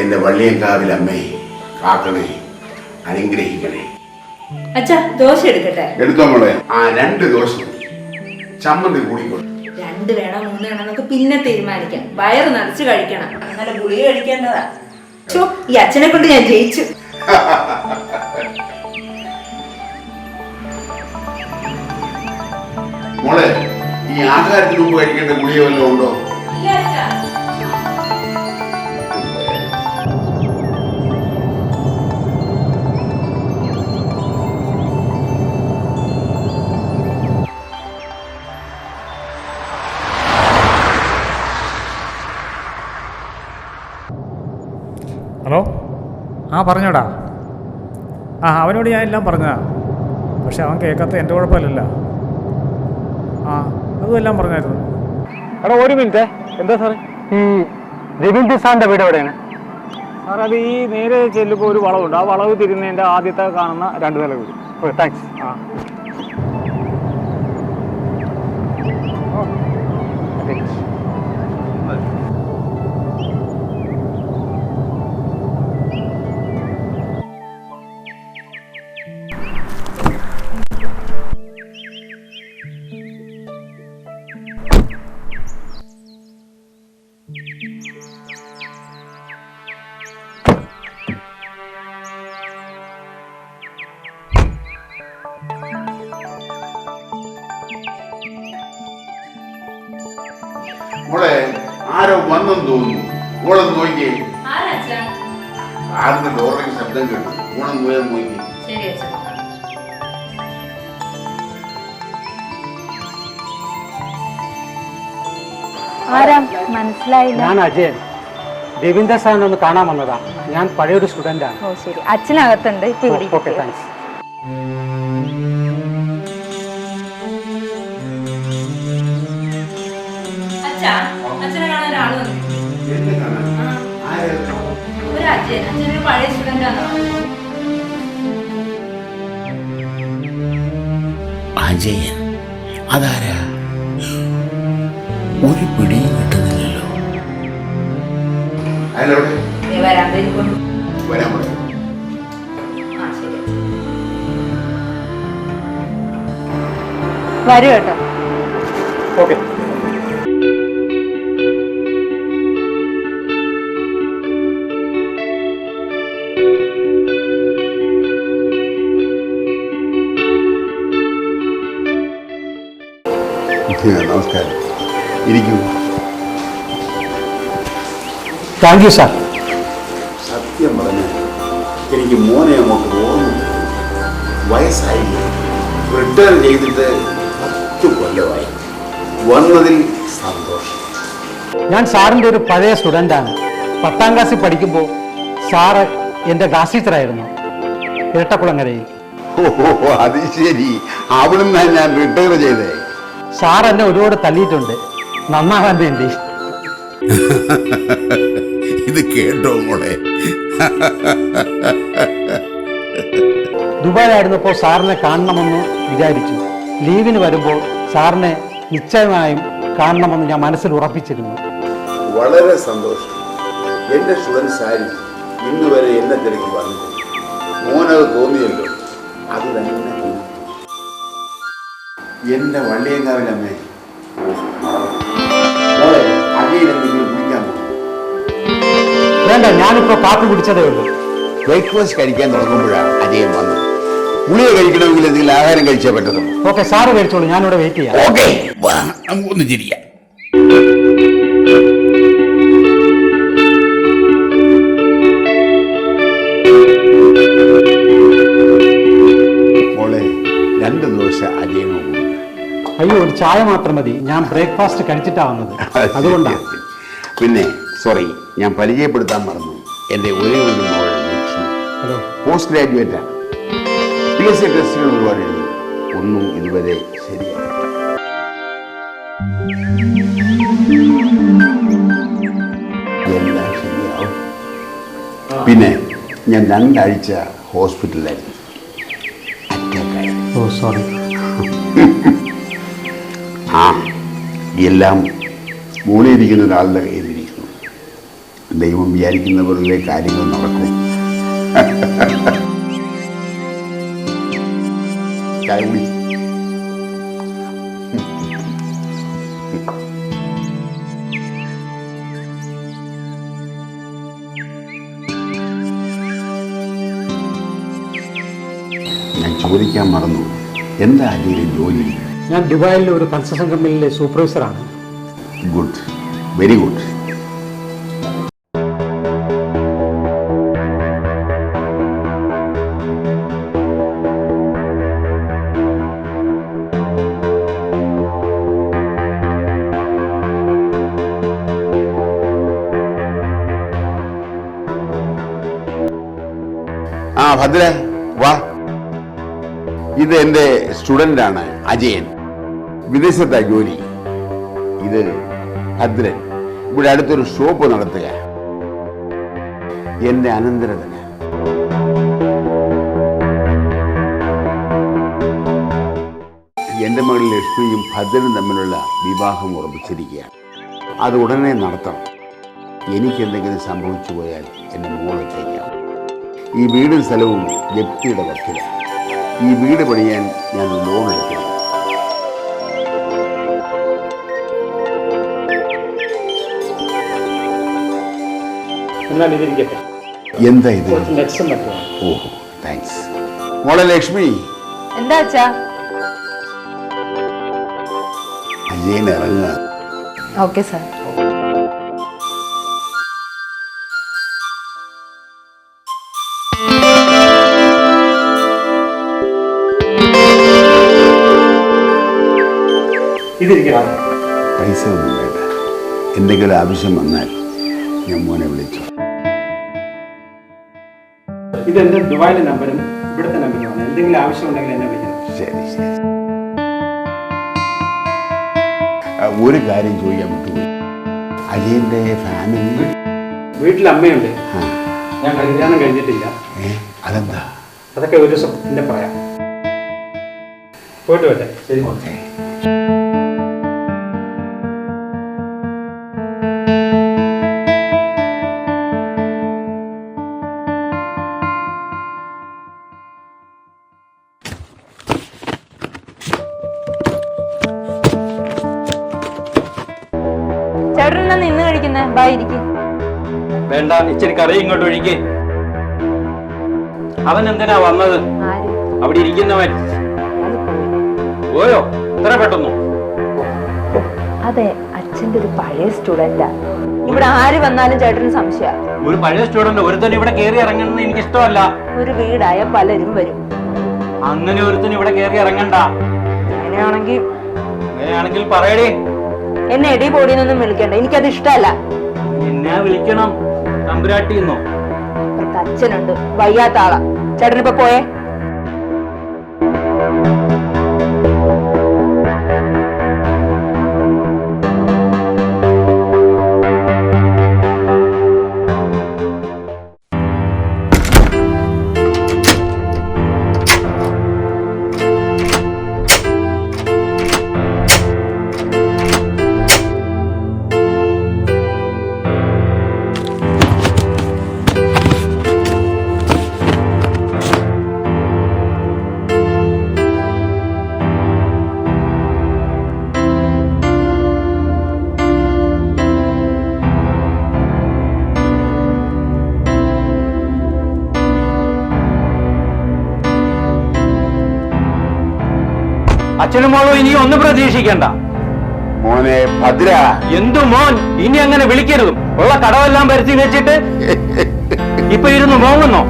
എന്റെ വള്ളിയങ്കാവിലമ്മേ കാക്കണേ അനുഗ്രഹിക്കണേ. അച്ഛാ ദോശ എടുക്കട്ടെ? എടുത്തോ മോളെ. 2 ദോശ ചമ്മന്തി കൂടിക്കോട്ടെ. 2 വേണോ 3 വേണോ നമുക്ക് പിന്നെ തീരുമാനിക്കാം. വയറ് നിറച്ച് കഴിക്കണം. അങ്ങനെ ഗുളിക കഴിക്കേണ്ടതാ. ഈ അച്ഛനെ കൊണ്ട് ഞാൻ ജയിച്ചു. മോളെ, ഈ ആഹാരത്തിന് മുമ്പ് കഴിക്കേണ്ട ഗുളിക വല്ലതും ഉണ്ടോ? ഹലോ, പറഞ്ഞോടാ. അവനോട് ഞാൻ എല്ലാം പറഞ്ഞതാ. പക്ഷെ അവൻ കേൾക്കാത്ത എൻ്റെ കുഴപ്പമില്ലല്ലോ. അതും എല്ലാം പറഞ്ഞായിരുന്നു. എടാ ഒരു മിനിറ്റ്. എന്താ സാറേ? ഈ രവീന്ദ്ര സാറിൻ്റെ വീട് എവിടെയാണ് സാർ? അത് ഈ നേരെ ചെല്ലുമ്പോൾ ഒരു വളവുണ്ട്. ആ വളവ് തിരിഞ്ഞതിൻ്റെ ആദ്യത്തെ കാണുന്ന 2 നില വീട്. താങ്ക്സ്. മോളെ, ആരോ വന്നെന്ന് തോന്നുന്നു. ഓളം നോക്കിയേ. ആരുടെ ഡോറിന് ശബ്ദം കേട്ടു. ഓണം പോയാൽ നോക്കി. മനസ്സിലായില്ല. ഞാൻ അജയൻ. രവീന്ദ്ര സാറിനെ ഒന്ന് കാണാൻ വന്നതാ. ഞാൻ പഴയൊരു സ്റ്റുഡന്റ് ആണ്. ഓ ശരി, അച്ഛനകത്തുണ്ട്. Okay, thanks. അജയൻ? അതാരാ? ഒരു പിടിയും കിട്ടുന്നില്ലല്ലോ. വരാൻ വരൂ കേട്ടോ. ഓക്കെ. നമസ്കാരം. ഇരിക്കൂ. Thank you sir. സത്യം പറഞ്ഞാൽ എനിക്ക് മോനെ അങ്ങോട്ട് ഓർമ്മ. വയസ്സായി. റിട്ടയർ ചെയ്തിട്ട് 10 കൊല്ലമായി. വന്നതിൽ സന്തോഷം. ഞാൻ സാറിൻ്റെ ഒരു പഴയ സ്റ്റുഡൻ്റാണ്. 10ാം ക്ലാസ്സിൽ പഠിക്കുമ്പോൾ സാറ് എൻ്റെ ക്ലാസ് ടീച്ചറായിരുന്നു ഇരട്ടക്കുളങ്ങരയിൽ. ഓ, അത് ശരി. അവിടുന്ന് ഞാൻ റിട്ടയർ ചെയ്തേ. സാർ എന്നെ ഒരുപാട് തല്ലിയിട്ടുണ്ട് നന്നാകാൻ വേണ്ടി. ഇത് കേട്ടോ മോളെ? ദുബായിലായിരുന്നപ്പോൾ സാറിനെ കാണണമെന്ന് വിചാരിച്ചു. ലീവിന് വരുമ്പോൾ സാറിനെ നിശ്ചയമായും കാണണമെന്ന് ഞാൻ മനസ്സിൽ ഉറപ്പിച്ചിരുന്നു. വളരെ സന്തോഷം. എൻ്റെ സ്റ്റുഡൻസ് ആരും ഇന്ന് വരെ എന്നെ തിരക്കി വന്നിട്ടില്ല. മോനത് തോന്നിയല്ലോ, അത് തന്നെ. എന്റെ വള്ളിയങ്കാവിലമ്മേ, അജയനെന്തെങ്കിലും കുടിക്കാൻ പോകും? വേണ്ട, ഞാനിപ്പോ കാപ്പി കുടിച്ചതേ ഉള്ളൂ. ബ്രേക്ക്ഫാസ്റ്റ് കഴിക്കാൻ തുടങ്ങുമ്പോഴാണ് അജയൻ വന്നത്. ഗുളിക കഴിക്കണമെങ്കിൽ എന്തെങ്കിലും ആഹാരം കഴിച്ചേ പറ്റത്തുള്ളൂ. ഓക്കെ, സാറ് കഴിച്ചോളൂ, ഞാനിവിടെ വെയിറ്റ് ചെയ്യാം. ഓക്കെ, നമുക്കൊന്ന് ചിരിക്കാം. മോളെ, 2 ദോശ അജയനോ? അയ്യോ, ഒരു ചായ മാത്രം മതി. ഞാൻ ബ്രേക്ക്ഫാസ്റ്റ് കഴിച്ചിട്ടാ വന്നത്, അതുകൊണ്ടാണ്. പിന്നെ സോറി, ഞാൻ പരിചയപ്പെടുത്താൻ മറന്നു. എൻ്റെ ഒരേ ഒരു മോൾ ലക്ഷ്മി. ഹലോ. പോസ്റ്റ് ഗ്രാജുവേറ്റ് ആണ്. PSC ടെസ്റ്റുകൾ ഒരുപാട് എഴുതി. ഒന്നും ഇതുവരെ ശരിയായി. എല്ലാം ശരിയാവും. പിന്നെ ഞാൻ 2 ആഴ്ച ഹോസ്പിറ്റലിലായിരുന്നു. അറ്റാക്കായി. ഓ സോറി. ആ എല്ലാം മൂളിയിരിക്കുന്ന ഒരാളുടെ കയ്യിലിരിക്കുന്നു. ദൈവം വിചാരിക്കുന്ന പോലെ കാര്യങ്ങൾ നടക്കും. ചായ കുടി. ഞാൻ ചോദിക്കാൻ മറന്നു, എന്താ അജയുടെ ജോലി? ഞാൻ ദുബായിലെ ഒരു കൺസ്ട്രക്ഷൻ കമ്പനിയിലെ സൂപ്പർവൈസറാണ്. Good, very good. ആ ഭദ്ര വാ. ഇത് എൻ്റെ സ്റ്റുഡൻ്റാണ് അജയൻ, വിദേശത്താ ജോലി. ഇത് ഭദ്രൻ, ഇവിടെ അടുത്തൊരു ഷോപ്പ് നടത്തുക. എൻ്റെ അനന്തരവന്. എൻ്റെ മകൾ ലക്ഷ്മിയും ഭദ്രനും തമ്മിലുള്ള വിവാഹം ഉറപ്പിച്ചിരിക്കുകയാണ്. അത് ഉടനെ നടത്തണം. എനിക്കെന്തെങ്കിലും സംഭവിച്ചു പോയാൽ എൻ്റെ മോളൊറ്റയ്ക്കാവും. ഈ വീടും സ്ഥലവും ജപ്തിയുടെ വക്കിലാണ്. ഈ വീട് പണിയാൻ ഞാൻ ലോൺ എടുക്കണം. എന്നാൽ ഇതിരിക്കട്ടെ. എന്താ ഇത്? നെക്സ്റ്റ് പറ്റുമോ? ഓഹോ, താങ്ക്സ്. മോളെ ലക്ഷ്മി, എന്താ അച്ഛാ? അജയൻ ഇറങ്ങുക. Okay sir. ഇതിരിക്കണം. പൈസ ഒന്നും വേണ്ട. എന്തെങ്കിലും ആവശ്യം വന്നാൽ ഞാൻ മോനെ വിളിച്ചു. ഇതെന്റെ ദുബായിലെ നമ്പരും ഇവിടുത്തെ നമ്പരുമാണ്. എന്തെങ്കിലും ആവശ്യമുണ്ടെങ്കിൽ എന്നെ വിളിക്കണം. ശരി ശരി. ഒരു കാര്യം ചോദിക്കാൻ പറ്റുമോ? അജയൻ്റെ ഫാമിലി വീട്ടിൽ അമ്മയുണ്ട്. ഞാൻ കല്യാണം കഴിഞ്ഞിട്ടില്ല. അതെന്താ? അതൊക്കെ ഒരു ദിവസം പിന്നെ പറയാം. പോയിട്ട് വരട്ടെ. ശരി. ഓക്കെ. ചേട്ടൻ നിന്ന് കഴിക്കുന്നേ? ബായിരിക്കും. വേണ്ട, ഇച്ചിരി കറി ഇങ്ങോട്ട് ഒഴിക്കേ. അവൻ എന്തിനാ വന്നത്? ആര്? അവിടെ ഇരിക്കുന്നവൻ പോയോ? ഇത്ര പെട്ടെന്നു? അതെ, അച്ഛന്റെ ഒരു പഴയ സ്റ്റുഡന്റാ. ഇവിടെ ആര് വന്നാലും ചേട്ടന് സംശയ. ഒരു പഴയ സ്റ്റുഡന്റ് ഒരുത്തൻ ഇവിടെ കയറി ഇറങ്ങുന്നത് എനിക്ക് ഇഷ്ടമല്ല. ഒരു വീടായ പലരും വരും. അങ്ങനെ ഒരുത്തൻ ഇവിടെ കയറി ഇറങ്ങണ്ട. അങ്ങനെയാണെങ്കിൽ പറയടേ. എന്നെ എടി പൊടിയൊന്നും വിളിക്കണ്ട, എനിക്കത് ഇഷ്ടമല്ല. എന്നെ വിളിക്കണം തമ്പുരാട്ടിന്നോ? അവർക്ക് അച്ഛനുണ്ട്, വയ്യാത്ത ആളാ. ചേട്ടനിപ്പോ പോയേ. അച്ഛനും മോളും ഇനി ഒന്നും പ്രതീക്ഷിക്കണ്ട. മോനെ ഭദ്ര. എന്തു മോൻ? ഇനി അങ്ങനെ വിളിക്കരുത്. ഉള്ള കടവെല്ലാം പരത്തി വെച്ചിട്ട് ഇപ്പൊ ഇരുന്ന് മോങ്ങുന്നോ?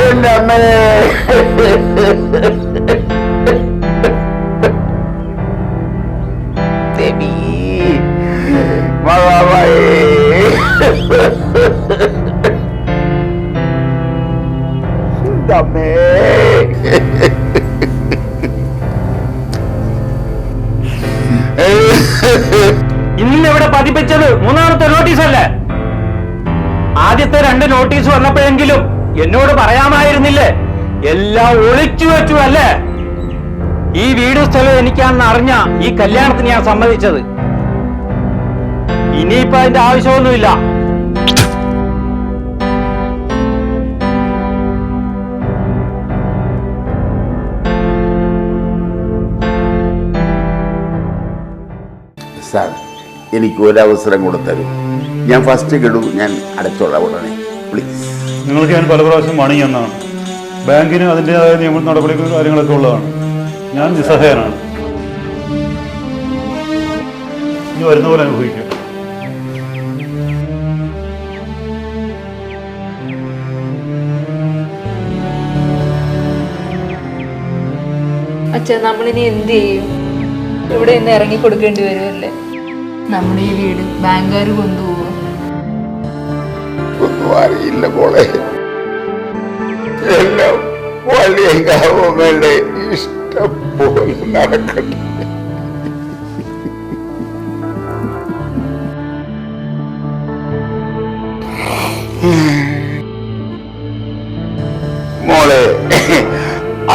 എന്റെ അമ്മേ. ദേവി അമ്മേ. ഇന്നിവിടെ പതിപ്പിച്ചത് 3ാമത്തെ നോട്ടീസല്ലേ? ആദ്യത്തെ 2 നോട്ടീസ് വന്നപ്പോഴെങ്കിലും എന്നോട് പറയാമായിരുന്നില്ലേ? എല്ലാം ഒളിച്ചു വെച്ചു അല്ലേ? ഈ വീട് സ്ഥലം എനിക്കാണെന്ന് അറിഞ്ഞ ഈ കല്യാണത്തിന് ഞാൻ സമ്മതിച്ചത്. ഇനിയിപ്പോ അതിന്റെ ആവശ്യമൊന്നുമില്ല. സാർ, എനിക്ക് ഒരവസരം കൂടെ തരും. ഞാൻ ഫസ്റ്റ് ഗഡു ഞാൻ അടച്ചോളാം ഉടനെ, പ്ലീസ്. നിങ്ങൾക്ക് ഞാൻ പല പ്രാവശ്യം മണി എന്നാണ്. ബാങ്കിന് അതിൻ്റെതായ നിയമ നടപടികളും കാര്യങ്ങളൊക്കെ ഉള്ളതാണ്. ഞാൻ നിസ്സഹായനാണ്. ഇനി വരുന്ന പോലെ അനുഭവിക്കും. അച്ഛാ, നമ്മളിനി എന്ത് ചെയ്യും? ഇവിടെ നിന്ന് ഇറങ്ങി കൊടുക്കേണ്ടി വരുമല്ലേ? നമ്മുടെ ഈ വീട് ബാങ്കുകാർ കൊണ്ടുപോകും. ഒന്നും അറിയില്ല മോളെ. എല്ലാം വലിയ ഗവൺമെന്റ് ഇഷ്ടം പോലെ നടക്കട്ടെ. മോളെ,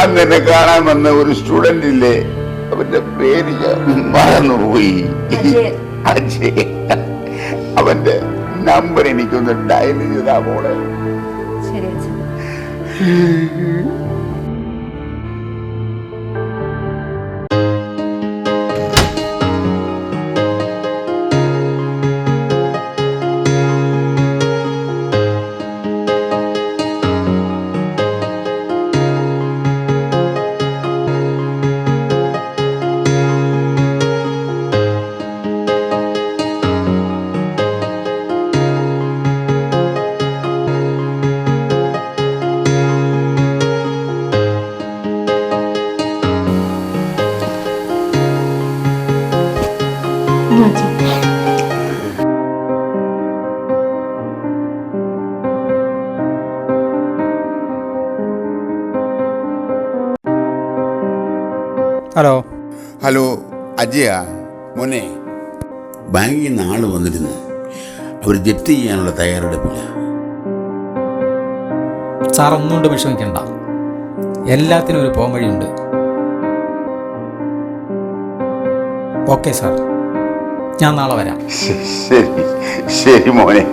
അന്നെ കാണാൻ വന്ന ഒരു സ്റ്റുഡന്റ് ഇല്ലേ, അവന്റെ പേര് ഞാൻ മറന്നുപോയി. അജയ്. അവന്റെ നമ്പർ എനിക്കൊന്ന് ഡയൽ ചെയ്താ മോളെ. ശരി അച്ഛാ. ഹലോ. ഹലോ, അജയ മോനെ. ബാങ്കിൽ നിന്ന് ആള് വന്നിരുന്നു. അവർ ജപ്തി ചെയ്യാനുള്ള തയ്യാറെടുപ്പില്ല. സാർ ഒന്നുകൊണ്ട് വിഷമിക്കണ്ട, എല്ലാത്തിനും ഒരു പോംവഴിയുണ്ട്. ഓക്കെ സാർ, ഞാൻ നാളെ വരാം. ശരി ശരി മോനെ.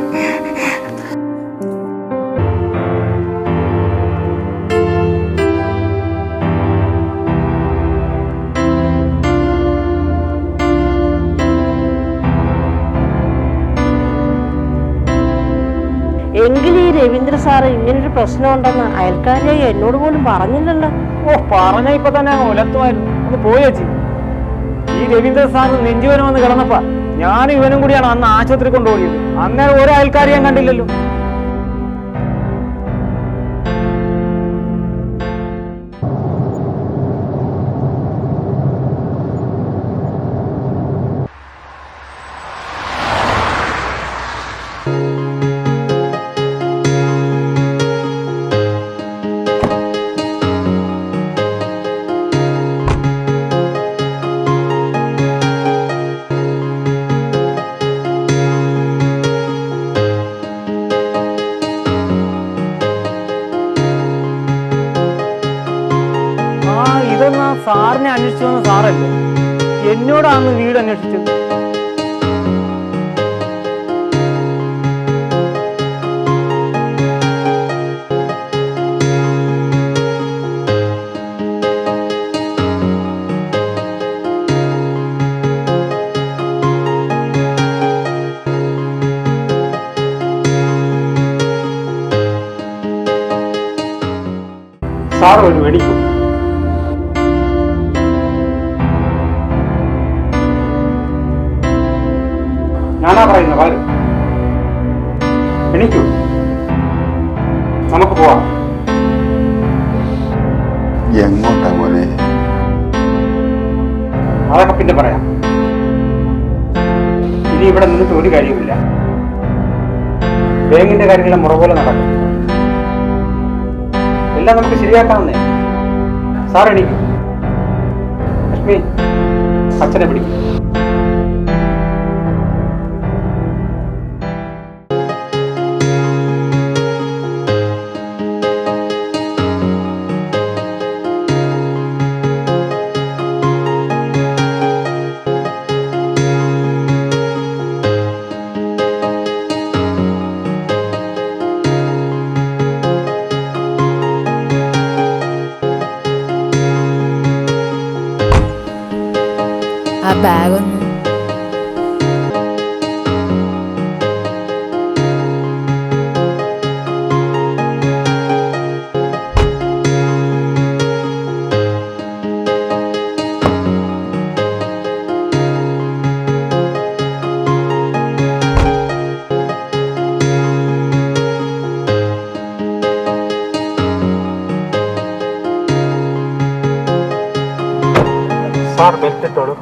എങ്കിലും ഈ രവീന്ദ്ര സാറ് ഇങ്ങനൊരു പ്രശ്നമുണ്ടെന്ന് അയൽക്കാരെ എന്നോട് പോലും പറഞ്ഞില്ലല്ലോ. പറഞ്ഞ ഇപ്പൊ തന്നെ ഒലത്തുമായിരുന്നു. ഒന്ന് പോയേച്ചി. ഈ രവീന്ദ്ര സാറിന് നെഞ്ചുവനം വന്ന് കിടന്നപ്പോ ഞാനും ഇവനും കൂടിയാണ് അന്ന് ആശുപത്രി കൊണ്ടുപോയത്. അന്നേരം ഒരു അയൽക്കാരെയും കണ്ടില്ലല്ലോ. സാറിനെ അന്വേഷിച്ചു വന്ന സാറല്ലേ എന്നോടാണ് വീട് അന്വേഷിച്ചത്. സാർ ഒരു വെടിക്കും. ഞാനാ പറയുന്ന കാര്യം. എണീക്കൂ, നമുക്ക് പോവാം. എങ്ങോട്ടാ മോനെ? അതൊക്കെ പിന്നെ പറയാം. ഇനി ഇവിടെ നിന്നിട്ട് ഒരു കാര്യമില്ല. ബാങ്കിന്റെ കാര്യങ്ങളെല്ലാം മുറ പോലെ നടക്കും. എല്ലാം നമുക്ക് ശരിയാക്കാവുന്നേ. സാർ എണീക്കും. ലക്ഷ്മി, അച്ഛനെ പിടിക്കും. ബാഗൊന്നും. സാർ ബെൽറ്റ് ഇട്ടോളൂ.